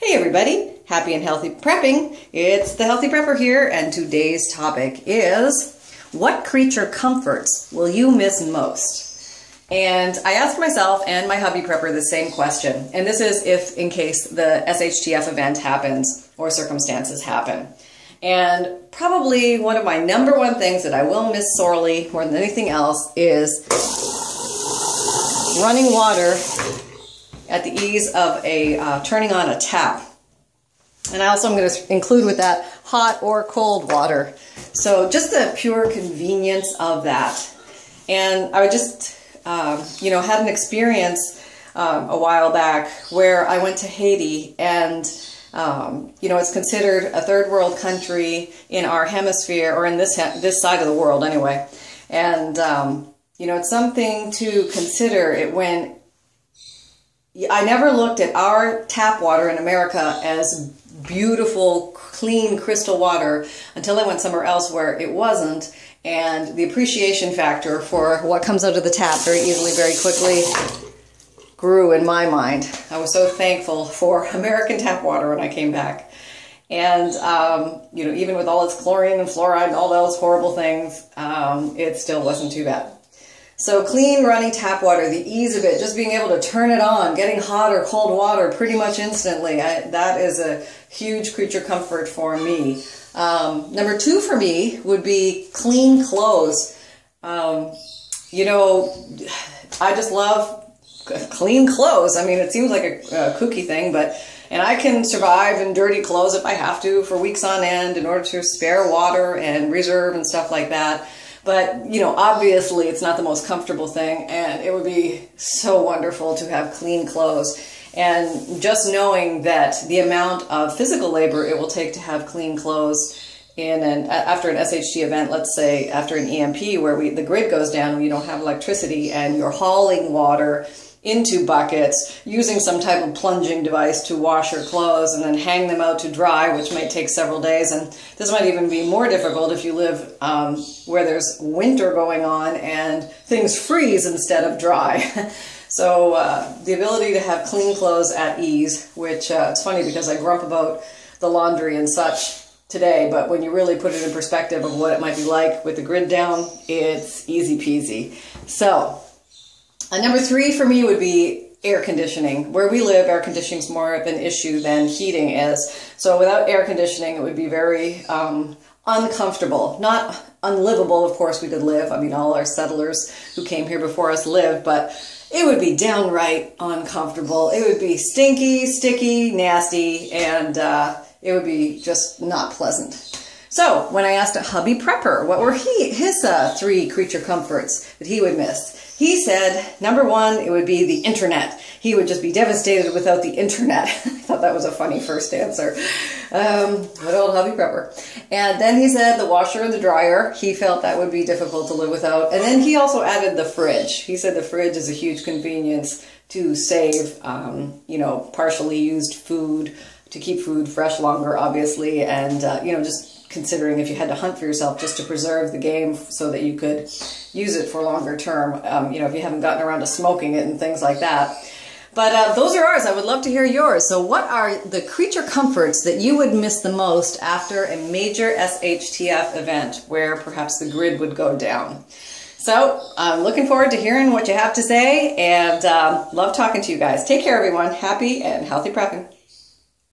Hey everybody, happy and healthy prepping. It's the Healthy Prepper here, and today's topic is what creature comforts will you miss most? And I asked myself and my hubby prepper the same question, and this is if in case the SHTF event happens or circumstances happen. And probably one of my number one things that I will miss sorely more than anything else is running water at the ease of turning on a tap. And I also am going to include with that hot or cold water. So just the pure convenience of that. And I just, had an experience a while back where I went to Haiti, and it's considered a third world country in our hemisphere, or in this side of the world anyway. And it's something to consider when I never looked at our tap water in America as beautiful, clean, crystal water until I went somewhere else where it wasn't. And the appreciation factor for what comes out of the tap very easily, very quickly grew in my mind. I was so thankful for American tap water when I came back. And, even with all its chlorine and fluoride and all those horrible things, it still wasn't too bad. So clean running tap water, the ease of it, just being able to turn it on, getting hot or cold water pretty much instantly, that is a huge creature comfort for me. Number two for me would be clean clothes. I just love clean clothes. I mean, it seems like a kooky thing, and I can survive in dirty clothes if I have to for weeks on end in order to spare water and reserve and stuff like that. But, obviously it's not the most comfortable thing, and it would be so wonderful to have clean clothes. And just knowing that the amount of physical labor it will take to have clean clothes after an SHT event, let's say after an EMP where the grid goes down and you don't have electricity and you're hauling water into buckets, using some type of plunging device to wash your clothes and then hang them out to dry, which might take several days. And this might even be more difficult if you live where there's winter going on and things freeze instead of dry. So the ability to have clean clothes at ease, which it's funny because I grump about the laundry and such today, but when you really put it in perspective of what it might be like with the grid down, it's easy peasy. So number three for me would be air conditioning. Where we live, air conditioning is more of an issue than heating is. So without air conditioning, it would be very uncomfortable. Not unlivable, of course we could live. I mean, all our settlers who came here before us lived, but it would be downright uncomfortable. It would be stinky, sticky, nasty, and it would be just not pleasant. So when I asked a hubby prepper what were his three creature comforts that he would miss, he said, number one, it would be the internet. He would just be devastated without the internet. I thought that was a funny first answer. Good old hubby prepper. And then he said the washer and the dryer. He felt that would be difficult to live without. And then he also added the fridge. He said the fridge is a huge convenience to save, partially used food, to keep food fresh longer, obviously, and, just considering if you had to hunt for yourself just to preserve the game so that you could use it for longer term, if you haven't gotten around to smoking it and things like that. But those are ours. I would love to hear yours. So what are the creature comforts that you would miss the most after a major SHTF event where perhaps the grid would go down? So I'm looking forward to hearing what you have to say, and love talking to you guys. Take care, everyone. Happy and healthy prepping.